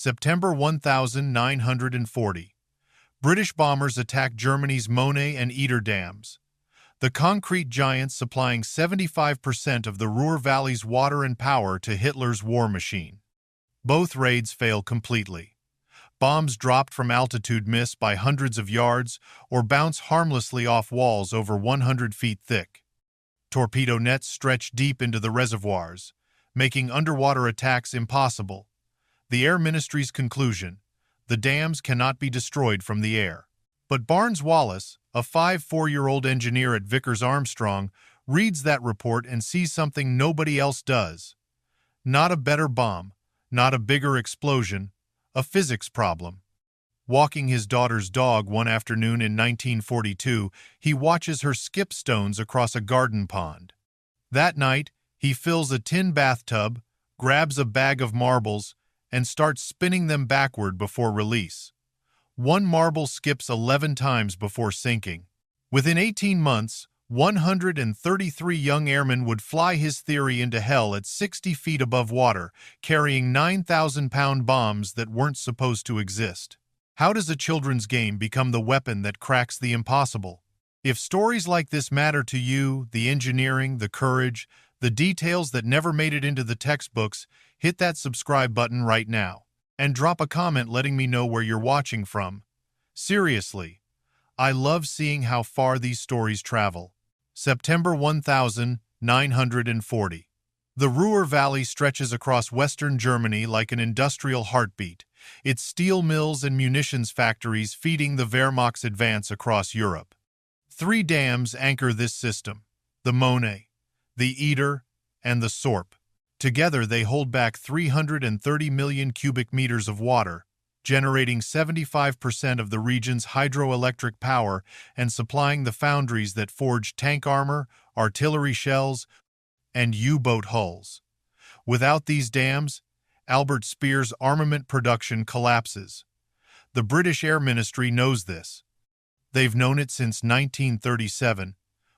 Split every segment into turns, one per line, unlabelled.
September 1940. British bombers attack Germany's Möhne and Eder dams. The concrete giants supplying 75% of the Ruhr Valley's water and power to Hitler's war machine. Both raids fail completely. Bombs dropped from altitude miss by hundreds of yards or bounce harmlessly off walls over 100 feet thick. Torpedo nets stretch deep into the reservoirs, making underwater attacks impossible. The Air Ministry's conclusion: the dams cannot be destroyed from the air. But Barnes-Wallace, a 54-year-old engineer at Vickers Armstrong, reads that report and sees something nobody else does. Not a better bomb, not a bigger explosion, a physics problem. Walking his daughter's dog one afternoon in 1942, he watches her skip stones across a garden pond. That night, he fills a tin bathtub, grabs a bag of marbles, and starts spinning them backward before release. One marble skips 11 times before sinking. Within 18 months, 133 young airmen would fly his theory into hell at 60 feet above water, carrying 9,000-pound bombs that weren't supposed to exist. How does a children's game become the weapon that cracks the impossible? If stories like this matter to you, the engineering, the courage, the details that never made it into the textbooks, hit that subscribe button right now. And drop a comment letting me know where you're watching from. Seriously, I love seeing how far these stories travel. September 1940. The Ruhr Valley stretches across western Germany like an industrial heartbeat, its steel mills and munitions factories feeding the Wehrmacht's advance across Europe. 3 dams anchor this system: the Möhne, the Eder, and the Sorp. Together, they hold back 330 million cubic meters of water, generating 75% of the region's hydroelectric power and supplying the foundries that forge tank armor, artillery shells, and U-boat hulls. Without these dams, Albert Speer's armament production collapses. The British Air Ministry knows this. They've known it since 1937,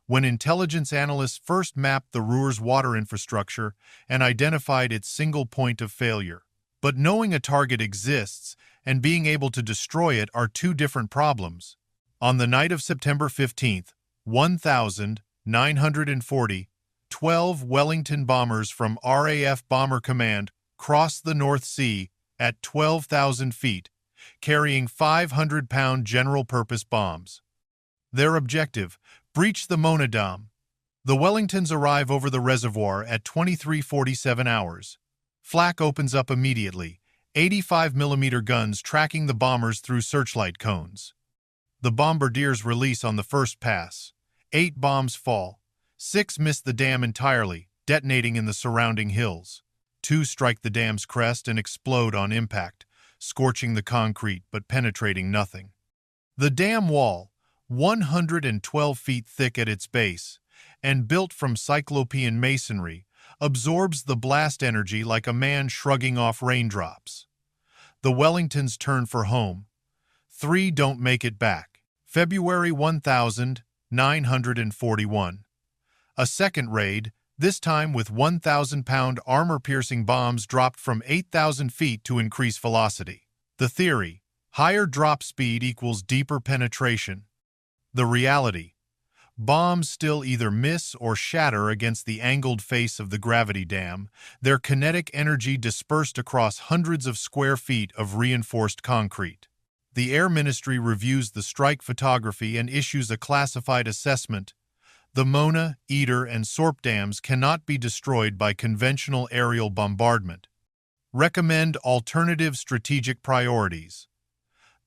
when intelligence analysts first mapped the Ruhr's water infrastructure and identified its single point of failure. But knowing a target exists and being able to destroy it are two different problems. On the night of September 15, 1940, 12 Wellington bombers from RAF Bomber Command crossed the North Sea at 12,000 feet, carrying 500-pound general-purpose bombs. Their objective: breach the Möhne Dam. The Wellingtons arrive over the reservoir at 23:47 hours. Flak opens up immediately, 85mm guns tracking the bombers through searchlight cones. The bombardiers release on the first pass. 8 bombs fall. 6 miss the dam entirely, detonating in the surrounding hills. 2 strike the dam's crest and explode on impact, scorching the concrete but penetrating nothing. The dam wall, 112 feet thick at its base, and built from cyclopean masonry, absorbs the blast energy like a man shrugging off raindrops. The Wellingtons turn for home. 3 don't make it back. February 1941. A second raid, this time with 1,000-pound armor-piercing bombs dropped from 8,000 feet to increase velocity. The theory: higher drop speed equals deeper penetration. The reality: bombs still either miss or shatter against the angled face of the gravity dam, their kinetic energy dispersed across hundreds of square feet of reinforced concrete. The Air Ministry reviews the strike photography and issues a classified assessment. The Möhne, Eder, and Sorp dams cannot be destroyed by conventional aerial bombardment. Recommend alternative strategic priorities.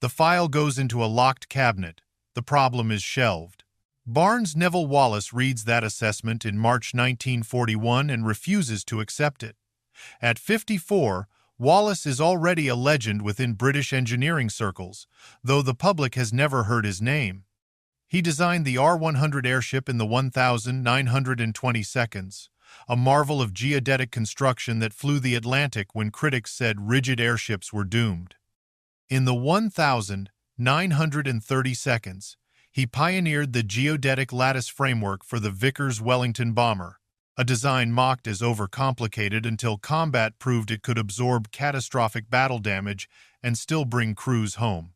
The file goes into a locked cabinet. The problem is shelved. Barnes Neville Wallace reads that assessment in March 1941 and refuses to accept it. At 54, Wallace is already a legend within British engineering circles, though the public has never heard his name. He designed the R-100 airship in the 1,920 seconds, a marvel of geodetic construction that flew the Atlantic when critics said rigid airships were doomed. In the 1,930 seconds, he pioneered the geodetic lattice framework for the Vickers Wellington bomber, a design mocked as overcomplicated until combat proved it could absorb catastrophic battle damage and still bring crews home.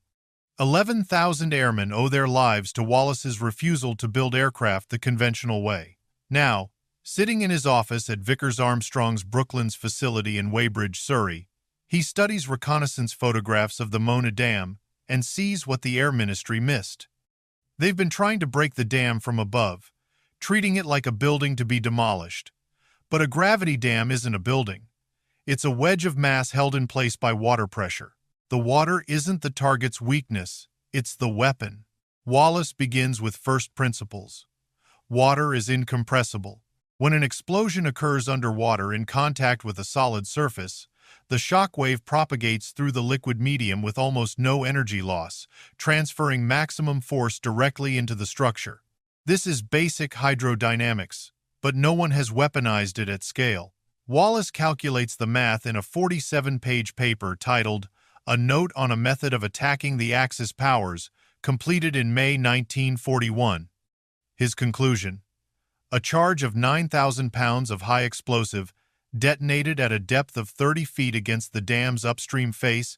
11,000 airmen owe their lives to Wallace's refusal to build aircraft the conventional way. Now, sitting in his office at Vickers Armstrong's Brooklands facility in Weybridge, Surrey, he studies reconnaissance photographs of the Mona Dam and sees what the Air Ministry missed. They've been trying to break the dam from above, treating it like a building to be demolished. But a gravity dam isn't a building. It's a wedge of mass held in place by water pressure. The water isn't the target's weakness, it's the weapon. Wallace begins with first principles. Water is incompressible. When an explosion occurs underwater in contact with a solid surface, the shock wave propagates through the liquid medium with almost no energy loss, transferring maximum force directly into the structure. This is basic hydrodynamics, but no one has weaponized it at scale. Wallace calculates the math in a 47-page paper titled A Note on a Method of Attacking the Axis Powers, completed in May 1941. His conclusion: a charge of 9,000 pounds of high explosive, detonated at a depth of 30 feet against the dam's upstream face,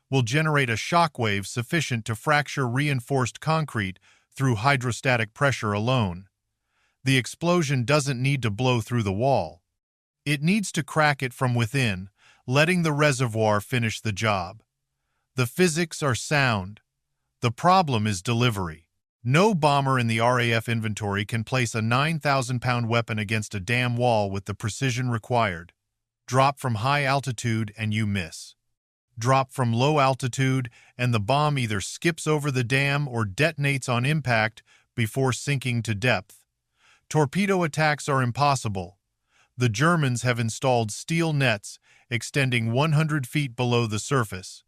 will generate a shock wave sufficient to fracture reinforced concrete through hydrostatic pressure alone. The explosion doesn't need to blow through the wall. It needs to crack it from within, letting the reservoir finish the job. The physics are sound. The problem is delivery. No bomber in the RAF inventory can place a 9,000-pound weapon against a dam wall with the precision required. Drop from high altitude and you miss. Drop from low altitude and the bomb either skips over the dam or detonates on impact before sinking to depth. Torpedo attacks are impossible. The Germans have installed steel nets extending 100 feet below the surface.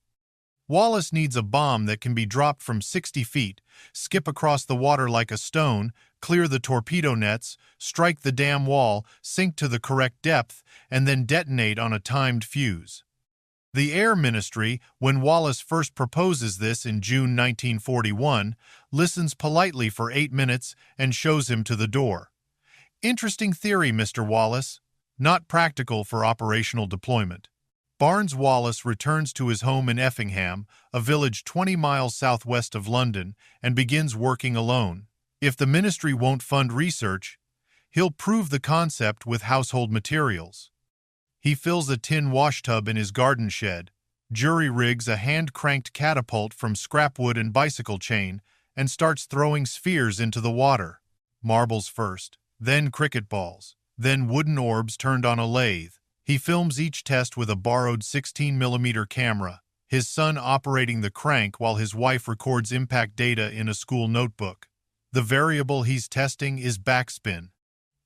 Wallace needs a bomb that can be dropped from 60 feet, skip across the water like a stone, clear the torpedo nets, strike the dam wall, sink to the correct depth, and then detonate on a timed fuse. The Air Ministry, when Wallace first proposes this in June 1941, listens politely for 8 minutes and shows him to the door. Interesting theory, Mr. Wallace. Not practical for operational deployment. Barnes Wallace returns to his home in Effingham, a village 20 miles southwest of London, and begins working alone. If the ministry won't fund research, he'll prove the concept with household materials. He fills a tin washtub in his garden shed, jury-rigs a hand-cranked catapult from scrap wood and bicycle chain, and starts throwing spheres into the water. Marbles first, then cricket balls, then wooden orbs turned on a lathe. He films each test with a borrowed 16mm camera, his son operating the crank while his wife records impact data in a school notebook. The variable he's testing is backspin.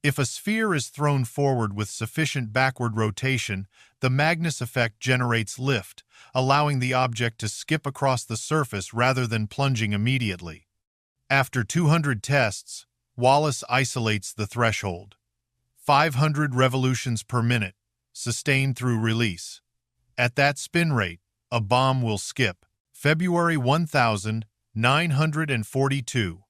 If a sphere is thrown forward with sufficient backward rotation, the Magnus effect generates lift, allowing the object to skip across the surface rather than plunging immediately. After 200 tests, Wallace isolates the threshold. 500 revolutions per minute, sustained through release. At that spin rate, a bomb will skip. February 1942.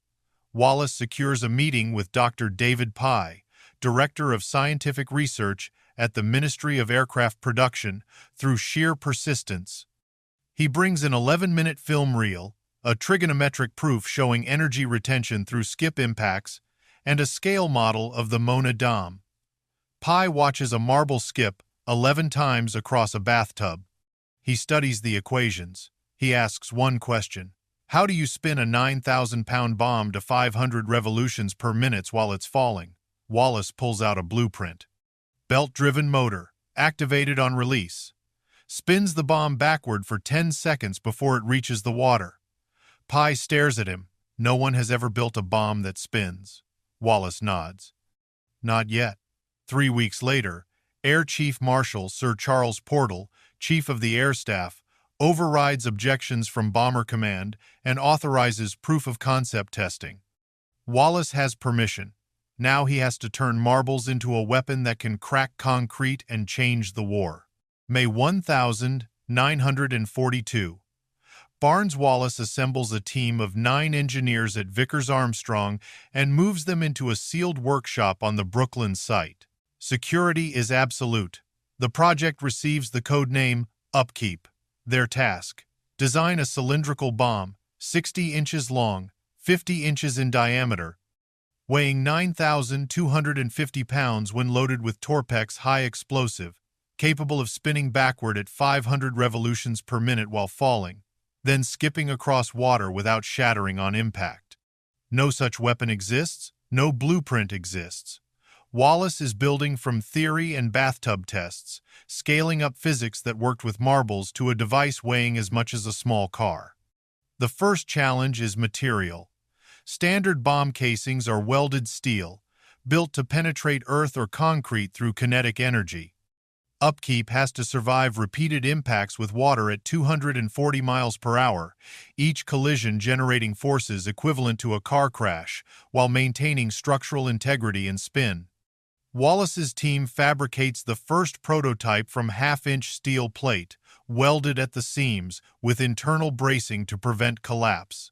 Wallace secures a meeting with Dr. David Pye, Director of Scientific Research at the Ministry of Aircraft Production, through sheer persistence. He brings an 11-minute film reel, a trigonometric proof showing energy retention through skip impacts, and a scale model of the Mona Dam. Pye watches a marble skip 11 times across a bathtub. He studies the equations. He asks one question: how do you spin a 9,000-pound bomb to 500 revolutions per minute while it's falling? Wallace pulls out a blueprint. Belt-driven motor, activated on release. Spins the bomb backward for 10 seconds before it reaches the water. Pye stares at him. No one has ever built a bomb that spins. Wallace nods. Not yet. 3 weeks later, Air Chief Marshal Sir Charles Portal, Chief of the Air Staff, overrides objections from Bomber Command and authorizes proof-of-concept testing. Wallace has permission. Now he has to turn marbles into a weapon that can crack concrete and change the war. May 1942. Barnes Wallace assembles a team of 9 engineers at Vickers Armstrong and moves them into a sealed workshop on the Brooklands site. Security is absolute. The project receives the code name Upkeep. Their task: design a cylindrical bomb, 60 inches long, 50 inches in diameter, weighing 9,250 pounds when loaded with Torpex high explosive, capable of spinning backward at 500 revolutions per minute while falling, then skipping across water without shattering on impact. No such weapon exists, no blueprint exists. Wallace is building from theory and bathtub tests, scaling up physics that worked with marbles to a device weighing as much as a small car. The first challenge is material. Standard bomb casings are welded steel, built to penetrate earth or concrete through kinetic energy. Upkeep has to survive repeated impacts with water at 240 miles per hour, each collision generating forces equivalent to a car crash, while maintaining structural integrity and spin. Wallace's team fabricates the first prototype from half-inch steel plate, welded at the seams, with internal bracing to prevent collapse.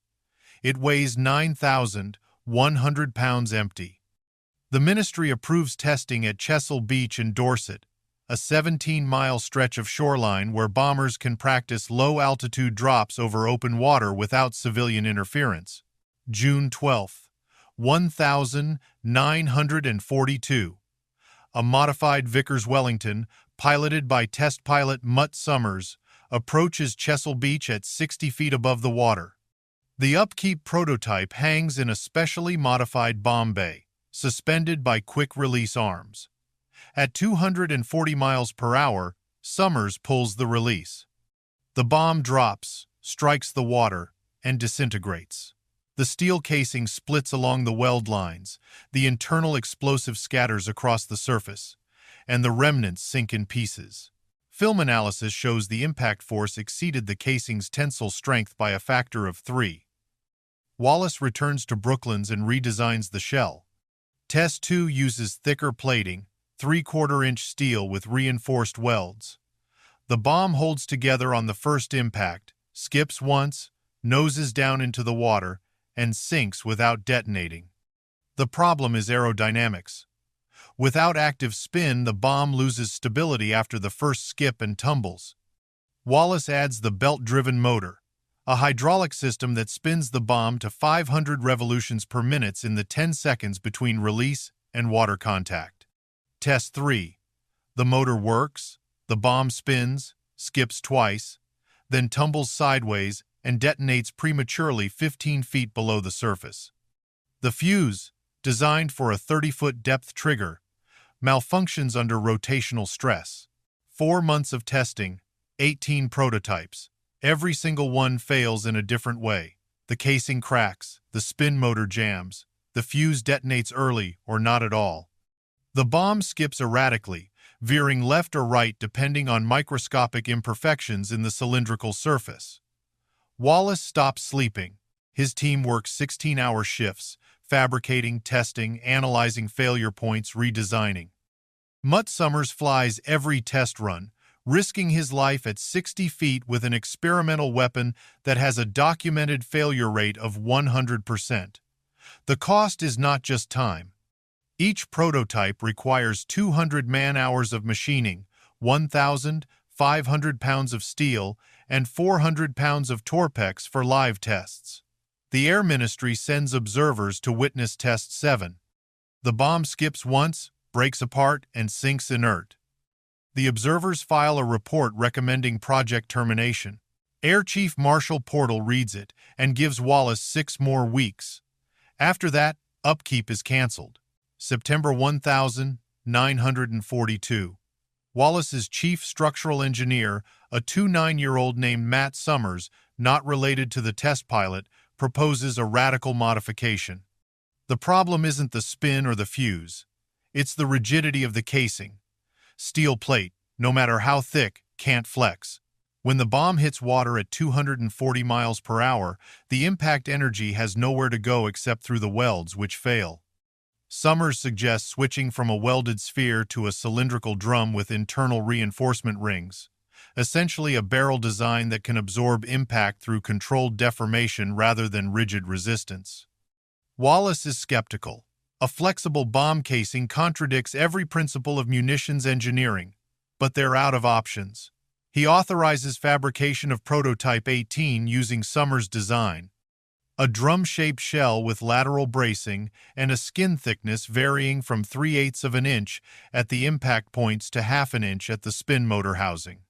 It weighs 9,100 pounds empty. The ministry approves testing at Chesil Beach in Dorset, a 17-mile stretch of shoreline where bombers can practice low-altitude drops over open water without civilian interference. June 12, 1942. A modified Vickers Wellington, piloted by test pilot Mutt Summers, approaches Chesil Beach at 60 feet above the water. The Upkeep prototype hangs in a specially modified bomb bay, suspended by quick-release arms. At 240 miles per hour, Summers pulls the release. The bomb drops, strikes the water, and disintegrates. The steel casing splits along the weld lines, the internal explosive scatters across the surface, and the remnants sink in pieces. Film analysis shows the impact force exceeded the casing's tensile strength by a factor of 3. Wallace returns to Brooklands and redesigns the shell. Test 2 uses thicker plating, 3/4-inch steel with reinforced welds. The bomb holds together on the first impact, skips once, noses down into the water, and sinks without detonating. The problem is aerodynamics. Without active spin, the bomb loses stability after the first skip and tumbles. Wallace adds the belt-driven motor, a hydraulic system that spins the bomb to 500 revolutions per minute in the 10 seconds between release and water contact. Test 3. The motor works, the bomb spins, skips twice, then tumbles sideways and detonates prematurely 15 feet below the surface. The fuse, designed for a 30-foot depth trigger, malfunctions under rotational stress. 4 months of testing, 18 prototypes. Every single one fails in a different way. The casing cracks, the spin motor jams, the fuse detonates early or not at all. The bomb skips erratically, veering left or right depending on microscopic imperfections in the cylindrical surface. Wallace stops sleeping. His team works 16-hour shifts, fabricating, testing, analyzing failure points, redesigning. Mutt Summers flies every test run, risking his life at 60 feet with an experimental weapon that has a documented failure rate of 100%. The cost is not just time. Each prototype requires 200 man-hours of machining, 1,500 pounds of steel, and 400 pounds of Torpex for live tests. The Air Ministry sends observers to witness Test 7. The bomb skips once, breaks apart, and sinks inert. The observers file a report recommending project termination. Air Chief Marshal Portal reads it and gives Wallace 6 more weeks. After that, Upkeep is canceled. September 1942. Wallace's chief structural engineer, a 29-year-old named Matt Summers, not related to the test pilot, proposes a radical modification. The problem isn't the spin or the fuse. It's the rigidity of the casing. Steel plate, no matter how thick, can't flex. When the bomb hits water at 240 miles per hour, the impact energy has nowhere to go except through the welds, which fail. Summers suggests switching from a welded sphere to a cylindrical drum with internal reinforcement rings, essentially a barrel design that can absorb impact through controlled deformation rather than rigid resistance. Wallace is skeptical. A flexible bomb casing contradicts every principle of munitions engineering, but they're out of options. He authorizes fabrication of Prototype 18 using Summers' design, a drum-shaped shell with lateral bracing and a skin thickness varying from 3/8 of an inch at the impact points to 1/2 an inch at the spin motor housing.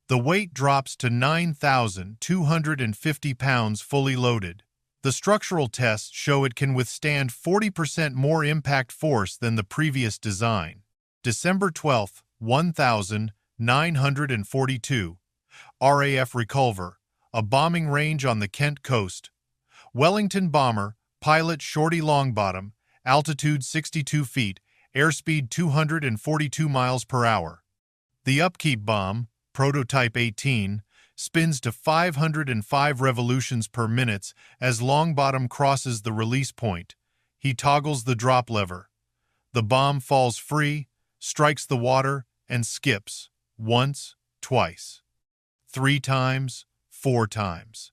The weight drops to 9,250 pounds fully loaded. The structural tests show it can withstand 40% more impact force than the previous design. December 12, 1942. RAF Reculver, a bombing range on the Kent coast. Wellington bomber, pilot Shorty Longbottom, altitude 62 feet, airspeed 242 miles per hour. The upkeep bomb, Prototype 18, spins to 505 revolutions per minute as Longbottom crosses the release point. He toggles the drop lever. The bomb falls free, strikes the water, and skips. Once, twice. 3 times, 4 times.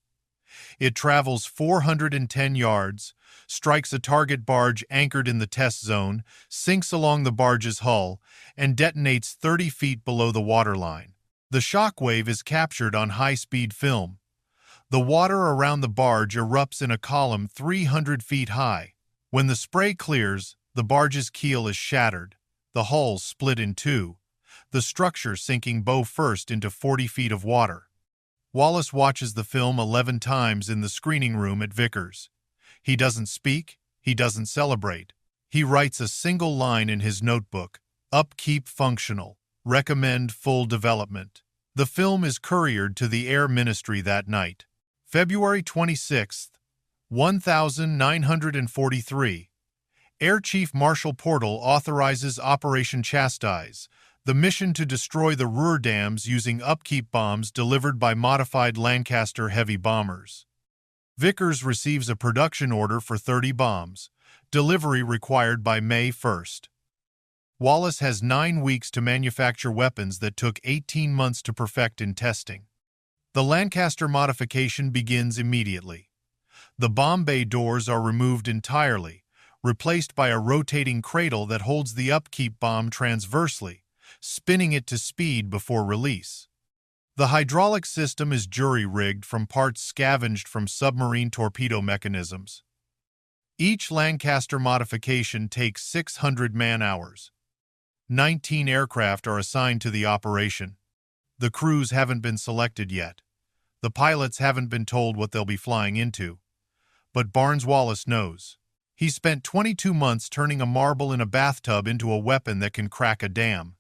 It travels 410 yards, strikes a target barge anchored in the test zone, sinks along the barge's hull, and detonates 30 feet below the waterline. The shock wave is captured on high-speed film. The water around the barge erupts in a column 300 feet high. When the spray clears, the barge's keel is shattered, the hull split in two, the structure sinking bow first into 40 feet of water. Wallace watches the film 11 times in the screening room at Vickers. He doesn't speak, he doesn't celebrate. He writes a single line in his notebook: upkeep functional, recommend full development. The film is couriered to the Air Ministry that night. February 26, 1943. Air Chief Marshal Portal authorizes Operation Chastise, the mission to destroy the Ruhr dams using upkeep bombs delivered by modified Lancaster heavy bombers. Vickers receives a production order for 30 bombs, delivery required by May 1st. Wallace has 9 weeks to manufacture weapons that took 18 months to perfect in testing. The Lancaster modification begins immediately. The bomb bay doors are removed entirely, replaced by a rotating cradle that holds the upkeep bomb transversely, spinning it to speed before release. The hydraulic system is jury-rigged from parts scavenged from submarine torpedo mechanisms. Each Lancaster modification takes 600 man-hours. 19 aircraft are assigned to the operation. The crews haven't been selected yet. The pilots haven't been told what they'll be flying into. But Barnes-Wallace knows. He spent 22 months turning a marble in a bathtub into a weapon that can crack a dam.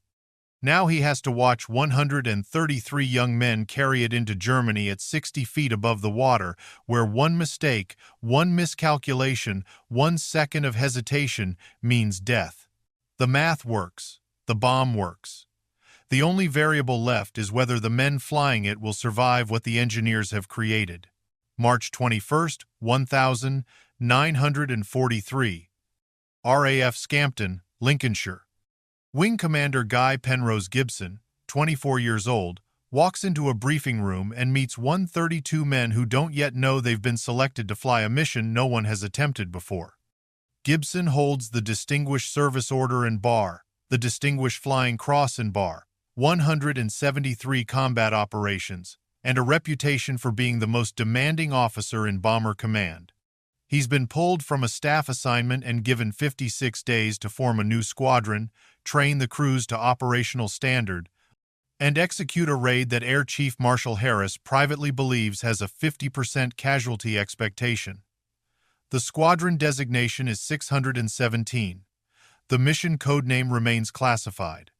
Now he has to watch 133 young men carry it into Germany at 60 feet above the water, where one mistake, one miscalculation, 1 second of hesitation means death. The math works. The bomb works. The only variable left is whether the men flying it will survive what the engineers have created. March 21st, 1943. RAF Scampton, Lincolnshire. Wing Commander Guy Penrose Gibson, 24 years old, walks into a briefing room and meets 132 men who don't yet know they've been selected to fly a mission no one has attempted before. Gibson holds the Distinguished Service Order and Bar, the Distinguished Flying Cross and Bar, 173 combat operations, and a reputation for being the most demanding officer in Bomber Command. He's been pulled from a staff assignment and given 56 days to form a new squadron, train the crews to operational standard, and execute a raid that Air Chief Marshal Harris privately believes has a 50% casualty expectation. The squadron designation is 617. The mission codename remains classified.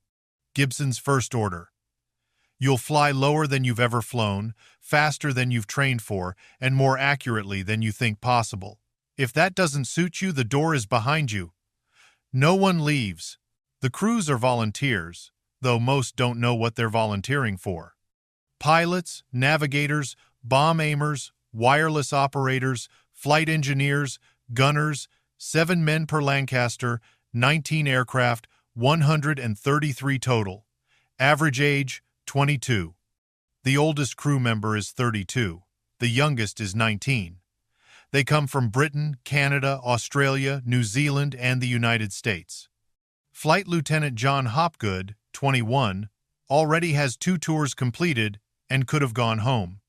Gibson's first order: you'll fly lower than you've ever flown, faster than you've trained for, and more accurately than you think possible. If that doesn't suit you, the door is behind you. No one leaves. The crews are volunteers, though most don't know what they're volunteering for. Pilots, navigators, bomb aimers, wireless operators, flight engineers, gunners, 7 men per Lancaster, 19 aircraft, 133 total. Average age, 22. The oldest crew member is 32. The youngest is 19. They come from Britain, Canada, Australia, New Zealand, and the United States. Flight Lieutenant John Hopgood, 21, already has 2 tours completed and could have gone home.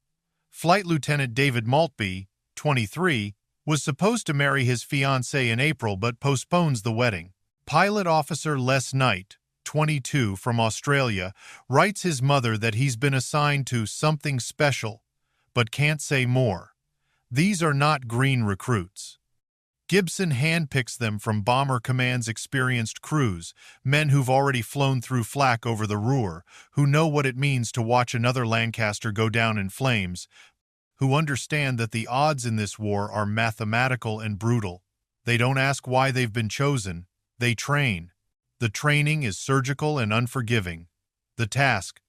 Flight Lieutenant David Maltby, 23, was supposed to marry his fiancée in April but postpones the wedding. Pilot Officer Les Knight, 22, from Australia, writes his mother that he's been assigned to something special, but can't say more. These are not green recruits. Gibson handpicks them from Bomber Command's experienced crews, men who've already flown through flak over the Ruhr, who know what it means to watch another Lancaster go down in flames, who understand that the odds in this war are mathematical and brutal. They don't ask why they've been chosen. They train. The training is surgical and unforgiving. The task: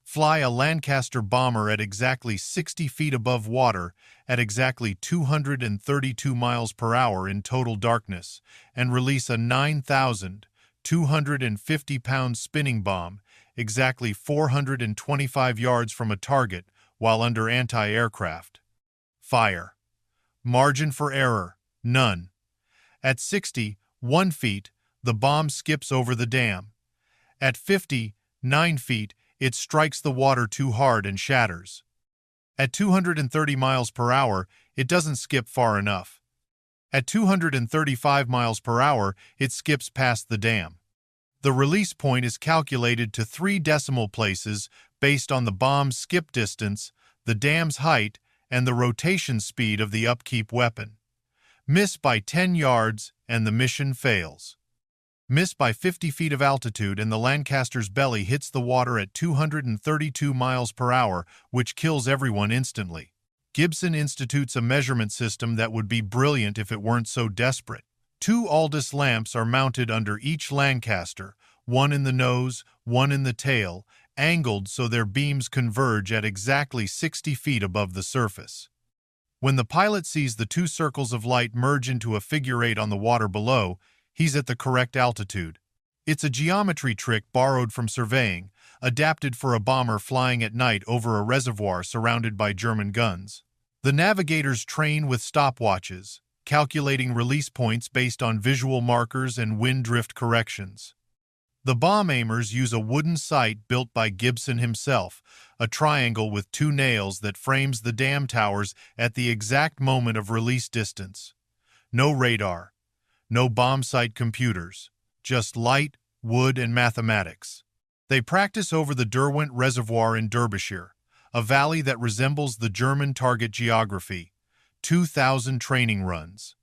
fly a Lancaster bomber at exactly 60 feet above water at exactly 232 miles per hour in total darkness and release a 9,250-pound spinning bomb exactly 425 yards from a target while under anti-aircraft fire. Margin for error: none. At 61 feet, the bomb skips over the dam. At 59 feet, it strikes the water too hard and shatters. At 230 miles per hour, it doesn't skip far enough. At 235 miles per hour, it skips past the dam. The release point is calculated to 3 decimal places based on the bomb's skip distance, the dam's height, and the rotation speed of the upkeep weapon. Miss by 10 yards, and the mission fails. Miss by 50 feet of altitude and the Lancaster's belly hits the water at 232 miles per hour, which kills everyone instantly. Gibson institutes a measurement system that would be brilliant if it weren't so desperate. 2 Aldous lamps are mounted under each Lancaster, one in the nose, one in the tail, angled so their beams converge at exactly 60 feet above the surface. When the pilot sees the 2 circles of light merge into a figure 8 on the water below, he's at the correct altitude. It's a geometry trick borrowed from surveying, adapted for a bomber flying at night over a reservoir surrounded by German guns. The navigators train with stopwatches, calculating release points based on visual markers and wind drift corrections. The bomb aimers use a wooden sight built by Gibson himself, a triangle with 2 nails that frames the dam towers at the exact moment of release distance. No radar. No bomb sight computers, just light, wood, and mathematics. They practice over the Derwent Reservoir in Derbyshire, a valley that resembles the German target geography. 2,000 training runs.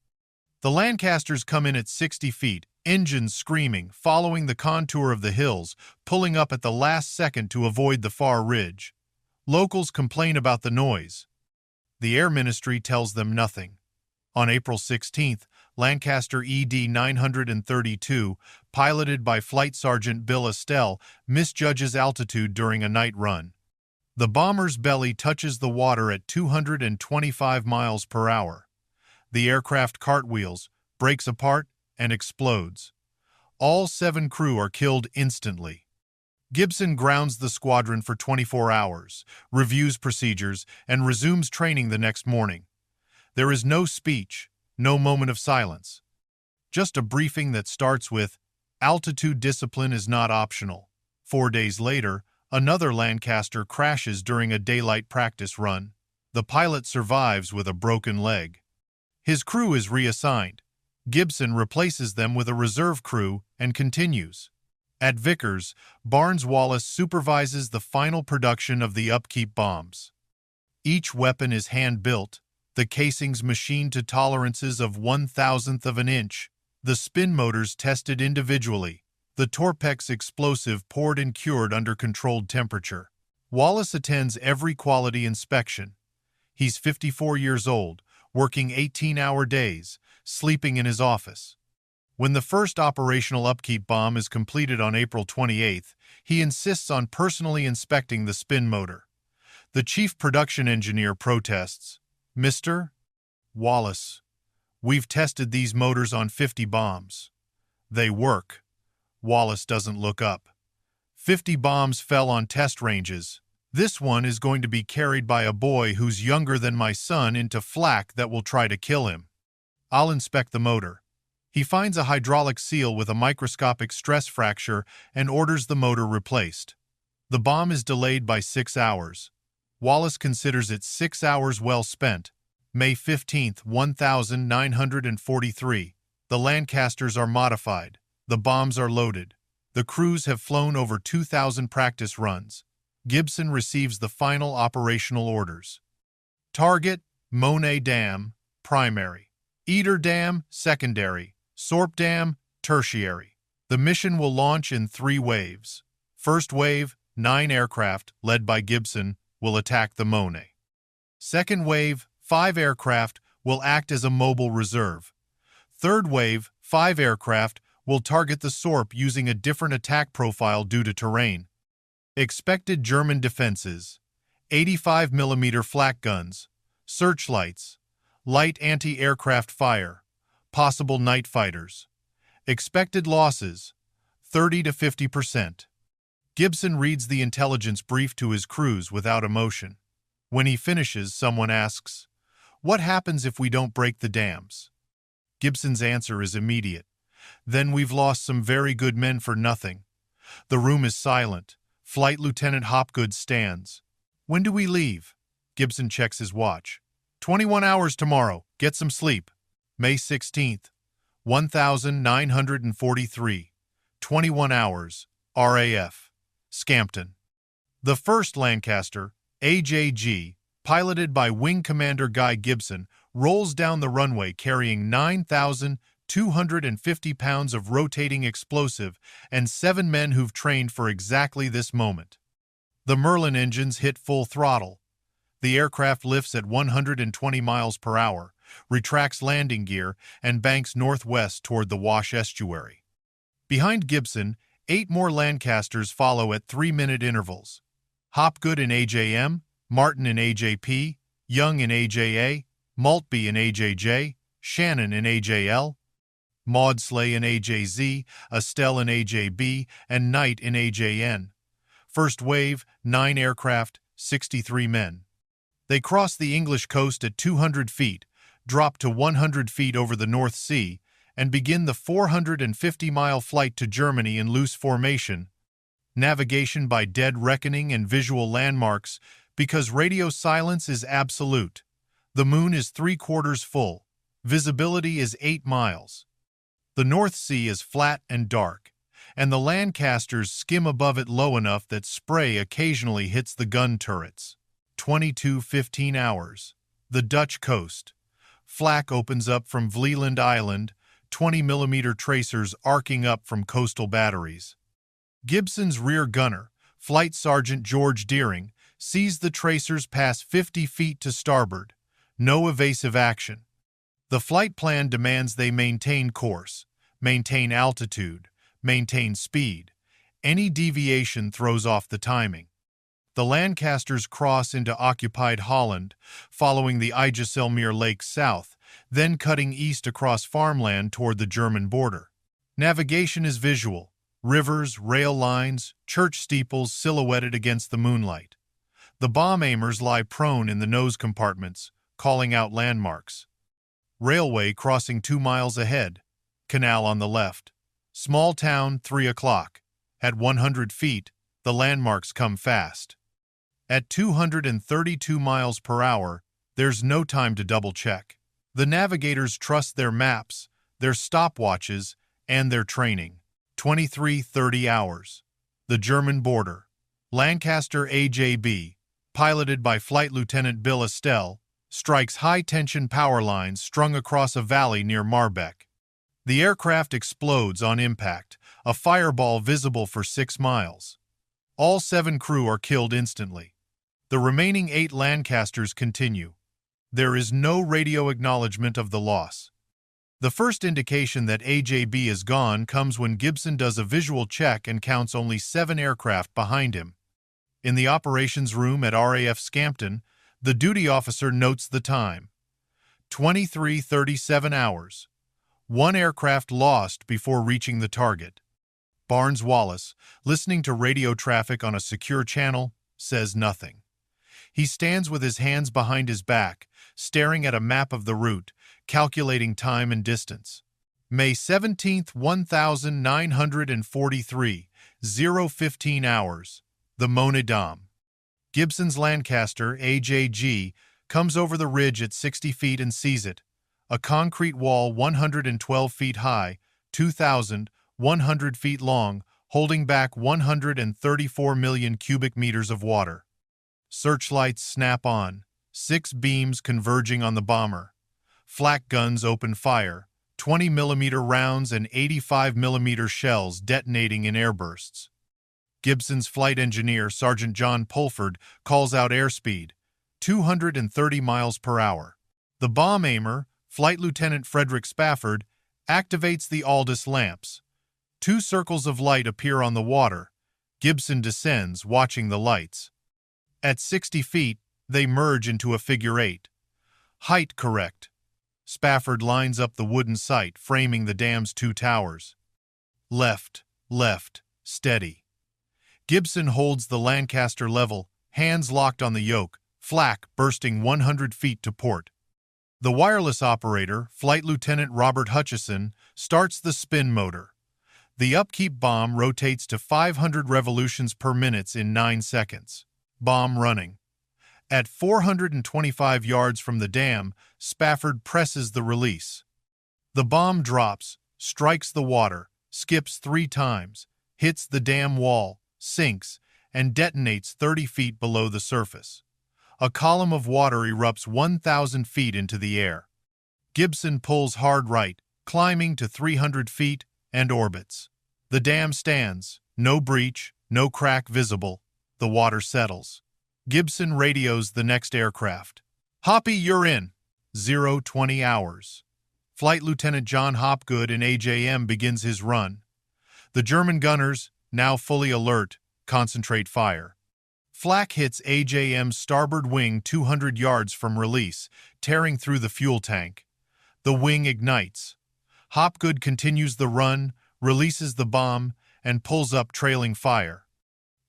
The Lancasters come in at 60 feet, engines screaming, following the contour of the hills, pulling up at the last second to avoid the far ridge. Locals complain about the noise. The Air Ministry tells them nothing. On April 16th, Lancaster ED 932, piloted by Flight Sergeant Bill Estelle, misjudges altitude during a night run. The bomber's belly touches the water at 225 miles per hour. The aircraft cartwheels, breaks apart, and explodes. All 7 crew are killed instantly. Gibson grounds the squadron for 24 hours, reviews procedures, and resumes training the next morning. There is no speech, no moment of silence. Just a briefing that starts with, "Altitude discipline is not optional." 4 days later, another Lancaster crashes during a daylight practice run. The pilot survives with a broken leg. His crew is reassigned. Gibson replaces them with a reserve crew and continues. At Vickers, Barnes-Wallace supervises the final production of the upkeep bombs. Each weapon is hand-built, the casings machined to tolerances of 1/1000th of an inch, the spin motors tested individually, the Torpex explosive poured and cured under controlled temperature. Wallace attends every quality inspection. He's 54 years old, working 18-hour days, sleeping in his office. When the first operational upkeep bomb is completed on April 28th, he insists on personally inspecting the spin motor. The chief production engineer protests, "Mr. Wallace, we've tested these motors on 50 bombs. They work." Wallace doesn't look up. 50 bombs fell on test ranges. This one is going to be carried by a boy who's younger than my son into flak that will try to kill him. I'll inspect the motor. He finds a hydraulic seal with a microscopic stress fracture and orders the motor replaced. The bomb is delayed by 6 hours. Wallace considers it 6 hours well spent. May 15, 1943. The Lancasters are modified. The bombs are loaded. The crews have flown over 2,000 practice runs. Gibson receives the final operational orders. Target, Monet Dam, primary. Eder Dam, secondary. Sorp Dam, tertiary. The mission will launch in 3 waves. First wave, 9 aircraft, led by Gibson, will attack the Monet. Second wave, 5 aircraft, will act as a mobile reserve. Third wave, 5 aircraft, will target the Sorp using a different attack profile due to terrain. Expected German defenses: 85 mm flak guns, searchlights, light anti-aircraft fire, possible night fighters. Expected losses: 30 to 50%. Gibson reads the intelligence brief to his crews without emotion. When he finishes, someone asks, "What happens if we don't break the dams?" Gibson's answer is immediate. "Then we've lost some very good men for nothing." The room is silent. Flight Lieutenant Hopgood stands. "When do we leave?" Gibson checks his watch. 21 hours tomorrow. Get some sleep." May 16th, 1943. 21 hours. RAF. Scampton. The 1st Lancaster, AJG, piloted by Wing Commander Guy Gibson, rolls down the runway carrying 9,250 pounds of rotating explosive and 7 men who've trained for exactly this moment. The Merlin engines hit full throttle. The aircraft lifts at 120 miles per hour, retracts landing gear, and banks northwest toward the Wash estuary. Behind Gibson, 8 more Lancasters follow at 3-minute intervals. Hopgood in AJM, Martin in AJP, Young in AJA, Maltby in AJJ, Shannon in AJL, Maudslay in AJZ, Estelle in AJB, and Knight in AJN. First wave, 9 aircraft, 63 men. They cross the English coast at 200 feet, drop to 100 feet over the North Sea, and begin the 450-mile flight to Germany in loose formation. Navigation by dead reckoning and visual landmarks, because radio silence is absolute. The moon is 3/4 full. Visibility is 8 miles. The North Sea is flat and dark, and the Lancasters skim above it low enough that spray occasionally hits the gun turrets. 22:15 hours. The Dutch coast. Flak opens up from Vlieland Island, 20mm tracers arcing up from coastal batteries. Gibson's rear gunner, Flight Sergeant George Deering, sees the tracers pass 50 feet to starboard. No evasive action. The flight plan demands they maintain course, maintain altitude, maintain speed. Any deviation throws off the timing. The Lancasters cross into occupied Holland, following the IJsselmeer Lake south, then cutting east across farmland toward the German border. Navigation is visual. Rivers, rail lines, church steeples silhouetted against the moonlight. The bomb aimers lie prone in the nose compartments, calling out landmarks. Railway crossing 2 miles ahead. Canal on the left. Small town, 3 o'clock. At 100 feet, the landmarks come fast. At 232 miles per hour, there's no time to double-check. The navigators trust their maps, their stopwatches, and their training. 23:30 hours. The German border. Lancaster AJB, piloted by Flight Lieutenant Bill Estelle, strikes high-tension power lines strung across a valley near Marbeck. The aircraft explodes on impact, a fireball visible for 6 miles. All 7 crew are killed instantly. The remaining 8 Lancasters continue. There is no radio acknowledgement of the loss. The first indication that AJB is gone comes when Gibson does a visual check and counts only 7 aircraft behind him. In the operations room at RAF Scampton, the duty officer notes the time. 23:37 hours. 1 aircraft lost before reaching the target. Barnes Wallace, listening to radio traffic on a secure channel, says nothing. He stands with his hands behind his back, staring at a map of the route, calculating time and distance. May 17, 1943, 0:15 hours. The Mona Dam. Gibson's Lancaster, AJG, comes over the ridge at 60 feet and sees it. A concrete wall 112 feet high, 2,100 feet long, holding back 134 million cubic meters of water. Searchlights snap on, 6 beams converging on the bomber. Flak guns open fire, 20-millimeter rounds and 85-millimeter shells detonating in airbursts. Gibson's flight engineer, Sergeant John Pulford, calls out airspeed, 230 miles per hour. The bomb aimer, Flight Lieutenant Frederick Spafford, activates the Aldous lamps. 2 circles of light appear on the water. Gibson descends, watching the lights. At 60 feet, they merge into a figure 8. Height correct. Spafford lines up the wooden sight, framing the dam's 2 towers. Left, steady. Gibson holds the Lancaster level, hands locked on the yoke, flak bursting 100 feet to port. The wireless operator, Flight Lieutenant Robert Hutchison, starts the spin motor. The upkeep bomb rotates to 500 revolutions per minute in 9 seconds. Bomb running. At 425 yards from the dam, Spafford presses the release. The bomb drops, strikes the water, skips 3 times, hits the dam wall, sinks, and detonates 30 feet below the surface. A column of water erupts 1,000 feet into the air. Gibson pulls hard right, climbing to 300 feet, and orbits. The dam stands, no breach, no crack visible. The water settles. Gibson radios the next aircraft. "Hoppy, you're in." 0:20 hours. Flight Lieutenant John Hopgood in AJM begins his run. The German gunners, now fully alert, concentrate fire. Flak hits AJM's starboard wing 200 yards from release, tearing through the fuel tank. The wing ignites. Hopgood continues the run, releases the bomb, and pulls up trailing fire.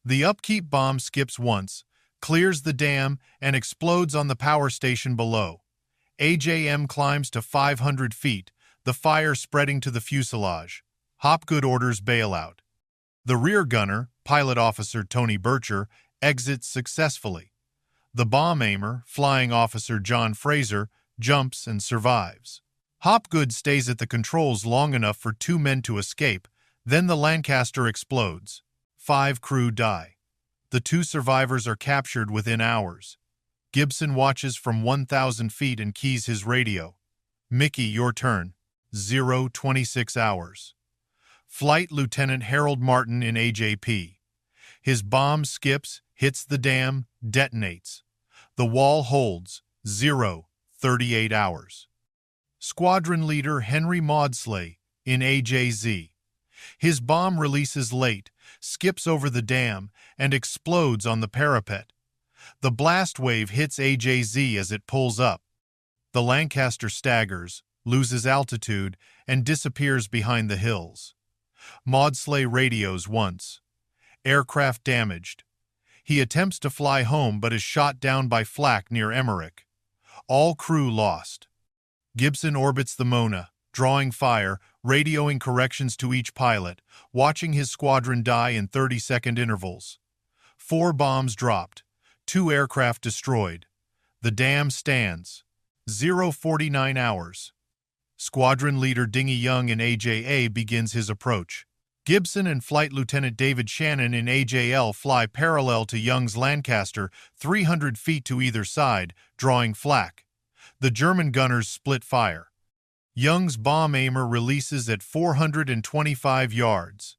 The upkeep bomb skips once, clears the dam, and explodes on the power station below. AJM climbs to 500 feet, the fire spreading to the fuselage. Hopgood orders bailout. The rear gunner, Pilot Officer Tony Bircher, exits successfully. The bomb aimer, Flying Officer John Fraser, jumps and survives. Hopgood stays at the controls long enough for 2 men to escape, then the Lancaster explodes. 5 crew die. The 2 survivors are captured within hours. Gibson watches from 1,000 feet and keys his radio. "Mickey, your turn." 0:26 hours. Flight Lieutenant Harold Martin in AJP. His bomb skips, hits the dam, detonates. The wall holds. 0:38 hours. Squadron Leader Henry Maudslay in AJZ. His bomb releases late, skips over the dam, and explodes on the parapet. The blast wave hits AJZ as it pulls up. The Lancaster staggers, loses altitude, and disappears behind the hills. Maudslay radios once. Aircraft damaged. He attempts to fly home but is shot down by flak near Emmerich. All crew lost. Gibson orbits the Mona, drawing fire, radioing corrections to each pilot, watching his squadron die in 30-second intervals. 4 bombs dropped. 2 aircraft destroyed. The dam stands. 0:49 hours. Squadron Leader Dingy Young in AJA begins his approach. Gibson and Flight Lieutenant David Shannon in AJL fly parallel to Young's Lancaster, 300 feet to either side, drawing flak. The German gunners split fire. Young's bomb aimer releases at 425 yards.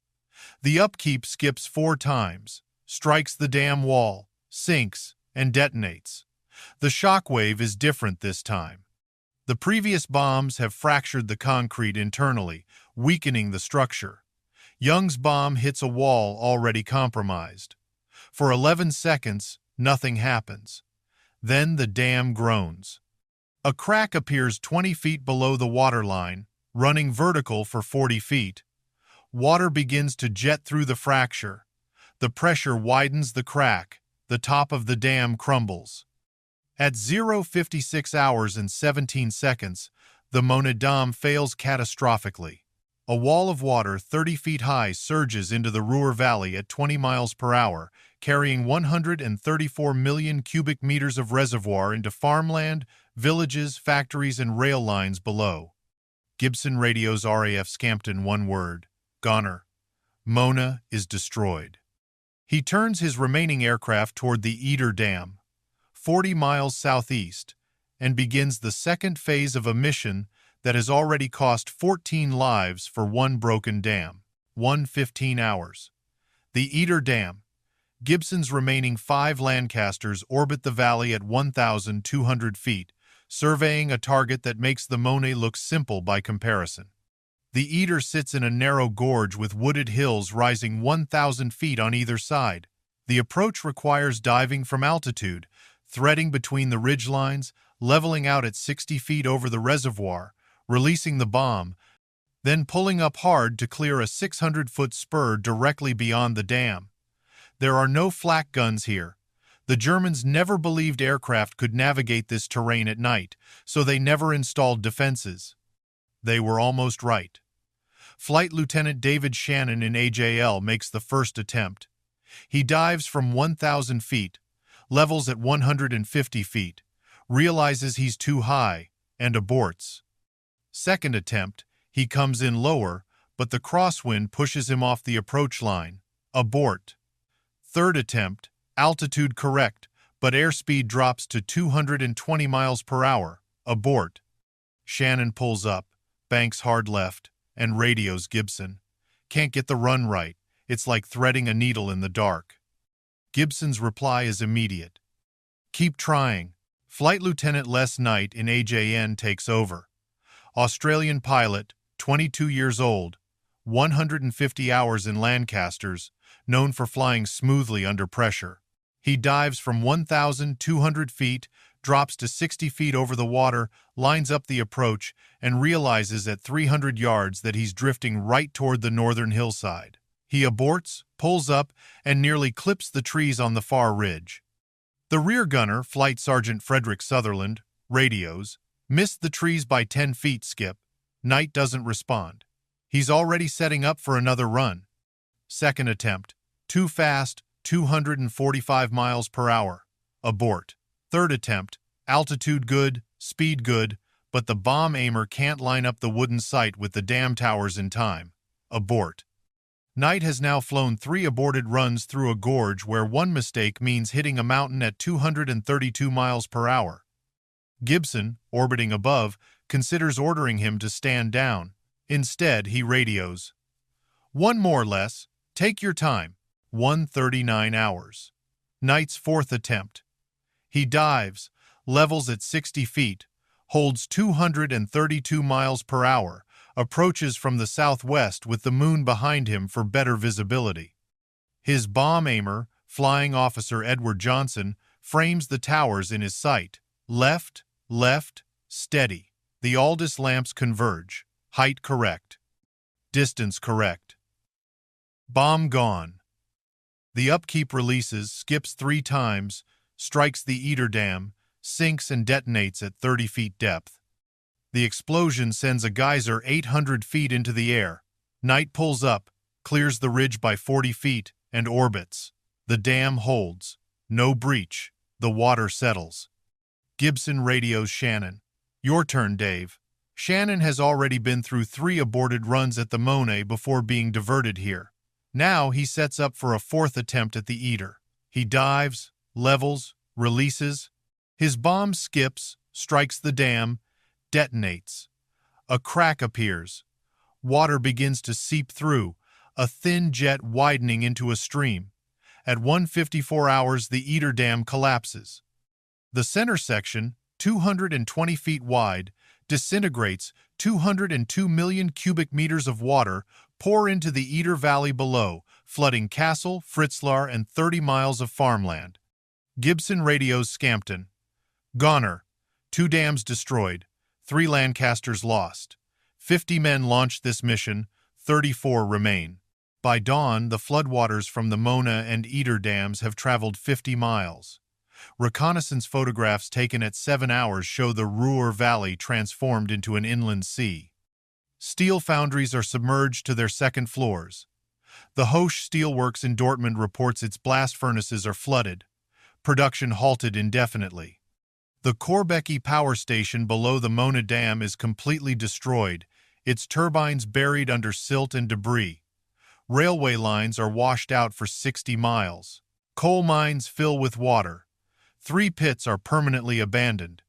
The upkeep skips 4 times, strikes the dam wall, sinks, and detonates. The shockwave is different this time. The previous bombs have fractured the concrete internally, weakening the structure. Young's bomb hits a wall already compromised. For 11 seconds, nothing happens. Then the dam groans. A crack appears 20 feet below the waterline, running vertical for 40 feet. Water begins to jet through the fracture. The pressure widens the crack. the top of the dam crumbles. At 0:56 hours and 17 seconds, the Mona Dam fails catastrophically. A wall of water 30 feet high surges into the Ruhr Valley at 20 miles per hour, carrying 134 million cubic meters of reservoir into farmland, villages, factories, and rail lines below. Gibson radios RAF Scampton one word: Goner. Mona is destroyed. He turns his remaining aircraft toward the Eder Dam, 40 miles southeast, and begins the second phase of a mission that has already cost 14 lives for one broken dam. 15 hours. The Eder Dam. Gibson's remaining 5 Lancasters orbit the valley at 1,200 feet, surveying a target that makes the Mona look simple by comparison. The Eder sits in a narrow gorge with wooded hills rising 1,000 feet on either side. The approach requires diving from altitude, threading between the ridgelines, leveling out at 60 feet over the reservoir, releasing the bomb, then pulling up hard to clear a 600-foot spur directly beyond the dam. There are no flak guns here. The Germans never believed aircraft could navigate this terrain at night, so they never installed defenses. They were almost right. Flight Lieutenant David Shannon in AJL makes the first attempt. He dives from 1,000 feet, levels at 150 feet, realizes he's too high, and aborts. Second attempt, he comes in lower, but the crosswind pushes him off the approach line. Abort. Third attempt, altitude correct, but airspeed drops to 220 miles per hour. Abort. Shannon pulls up, banks hard left, and radios Gibson. Can't get the run right. It's like threading a needle in the dark. Gibson's reply is immediate. Keep trying. Flight Lieutenant Les Knight in AJN takes over. Australian pilot, 22 years old, 150 hours in Lancasters, known for flying smoothly under pressure. He dives from 1,200 feet, drops to 60 feet over the water, lines up the approach, and realizes at 300 yards that he's drifting right toward the northern hillside. He aborts, pulls up, and nearly clips the trees on the far ridge. The rear gunner, Flight Sergeant Frederick Sutherland, radios, "Missed the trees by 10 feet, Skip." Knight doesn't respond. He's already setting up for another run. Second attempt. Too fast, 245 miles per hour. Abort. Third attempt. Altitude good, speed good, but the bomb aimer can't line up the wooden sight with the dam towers in time. Abort. Knight has now flown 3 aborted runs through a gorge where one mistake means hitting a mountain at 232 miles per hour. Gibson, orbiting above, considers ordering him to stand down. Instead, he radios. "One more, Les. Take your time." 139 hours. Knight's fourth attempt. He dives, levels at 60 feet, holds 232 miles per hour, approaches from the southwest with the moon behind him for better visibility. His bomb aimer, Flying Officer Edward Johnson, frames the towers in his sight. Left, left, steady. The Aldis lamps converge. Height correct. Distance correct. Bomb gone. The upkeep releases, skips 3 times, strikes the Eder Dam, sinks and detonates at 30 feet depth. The explosion sends a geyser 800 feet into the air. Knight pulls up, clears the ridge by 40 feet, and orbits. The dam holds. No breach. The water settles. Gibson radios Shannon. "Your turn, Dave." Shannon has already been through 3 aborted runs at the Mona before being diverted here. Now he sets up for a 4th attempt at the Eder. He dives, levels, releases. His bomb skips, strikes the dam, detonates. A crack appears. Water begins to seep through, a thin jet widening into a stream. At 1:54 hours, the Eder Dam collapses. The center section, 220 feet wide, disintegrates. 202 million cubic meters of water pour into the Eder Valley below, flooding Kassel, Fritzlar, and 30 miles of farmland. Gibson radios Scampton. "Goner. 2 dams destroyed. 3 Lancasters lost. 50 men launched this mission. 34 remain." By dawn, the floodwaters from the Mona and Eder dams have traveled 50 miles. Reconnaissance photographs taken at 7 hours show the Ruhr Valley transformed into an inland sea. Steel foundries are submerged to their second floors. The Hoche Steelworks in Dortmund reports its blast furnaces are flooded. Production halted indefinitely. The Korbecki power station below the Mona Dam is completely destroyed, its turbines buried under silt and debris. Railway lines are washed out for 60 miles. Coal mines fill with water. 3 pits are permanently abandoned.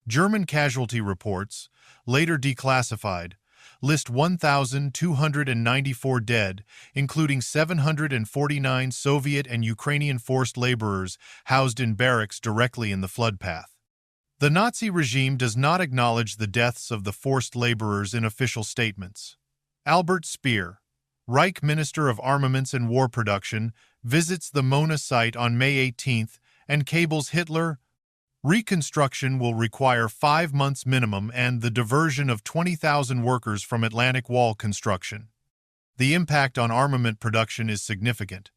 German casualty reports, later declassified, list 1,294 dead, including 749 Soviet and Ukrainian forced laborers housed in barracks directly in the flood path. The Nazi regime does not acknowledge the deaths of the forced laborers in official statements. Albert Speer, Reich Minister of Armaments and War Production, visits the Mona site on May 18 and cables Hitler. Reconstruction will require 5 months minimum and the diversion of 20,000 workers from Atlantic Wall construction. The impact on armament production is significant.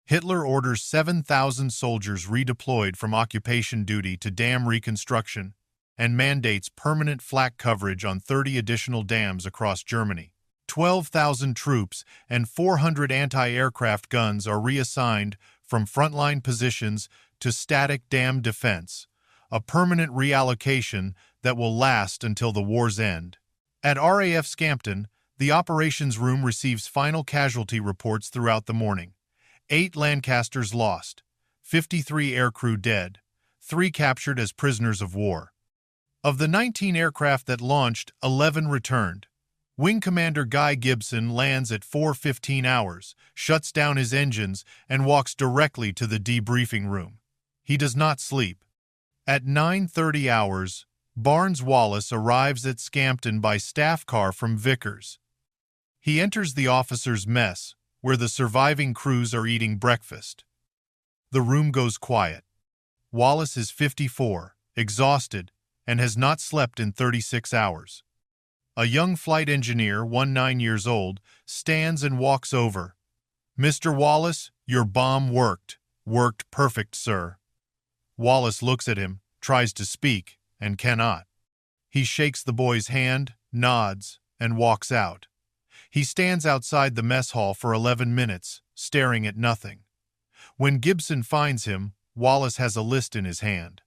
Hitler orders 7,000 soldiers redeployed from occupation duty to dam reconstruction and mandates permanent flak coverage on 30 additional dams across Germany. 12,000 troops and 400 anti-aircraft guns are reassigned from frontline positions to static dam defense, a permanent reallocation that will last until the war's end. At RAF Scampton, the operations room receives final casualty reports throughout the morning. 8 Lancasters lost, 53 aircrew dead, 3 captured as prisoners of war. Of the 19 aircraft that launched, 11 returned. Wing Commander Guy Gibson lands at 4:15 hours, shuts down his engines, and walks directly to the debriefing room. He does not sleep. At 9:30 hours, Barnes Wallace arrives at Scampton by staff car from Vickers. He enters the officers' mess, where the surviving crews are eating breakfast. The room goes quiet. Wallace is 54, exhausted, and has not slept in 36 hours. A young flight engineer, 19 years old, stands and walks over. "Mr. Wallace, your bomb worked. Worked perfect, sir." Wallace looks at him, tries to speak, and cannot. He shakes the boy's hand, nods, and walks out. He stands outside the mess hall for 11 minutes, staring at nothing. When Gibson finds him, Wallace has a list in his hand.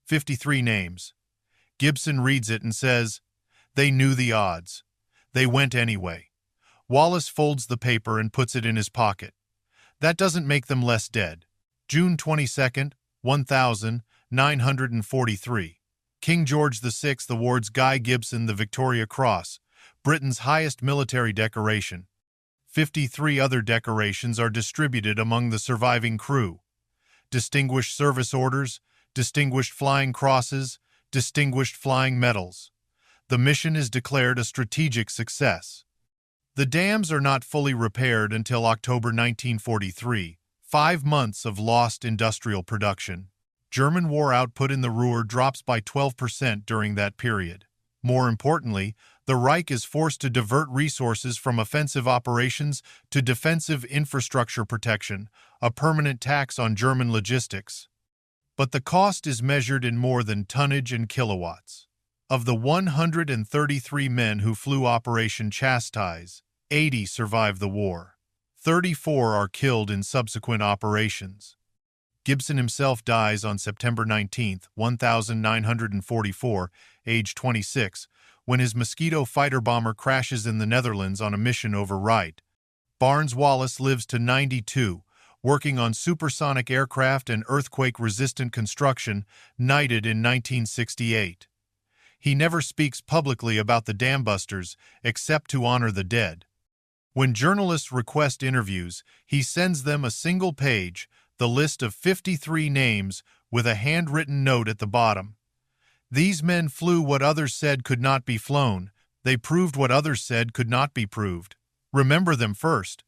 53 names. Gibson reads it and says, "They knew the odds. They went anyway." Wallace folds the paper and puts it in his pocket. That doesn't make them less dead. June 22, 1943. King George VI awards Guy Gibson the Victoria Cross, Britain's highest military decoration. 53 other decorations are distributed among the surviving crew. Distinguished Service Orders, Distinguished Flying Crosses, Distinguished Flying Medals. The mission is declared a strategic success. The dams are not fully repaired until October 1943, 5 months of lost industrial production. German war output in the Ruhr drops by 12% during that period. More importantly, the Reich is forced to divert resources from offensive operations to defensive infrastructure protection, a permanent tax on German logistics. But the cost is measured in more than tonnage and kilowatts. Of the 133 men who flew Operation Chastise, 80 survived the war. 34 are killed in subsequent operations. Gibson himself dies on September 19, 1944, age 26, when his Mosquito fighter bomber crashes in the Netherlands on a mission over Reit. Barnes Wallace lives to 92, working on supersonic aircraft and earthquake-resistant construction, knighted in 1968. He never speaks publicly about the dambusters except to honor the dead. When journalists request interviews, he sends them a single page, the list of 53 names, with a handwritten note at the bottom. These men flew what others said could not be flown. They proved what others said could not be proved. Remember them first.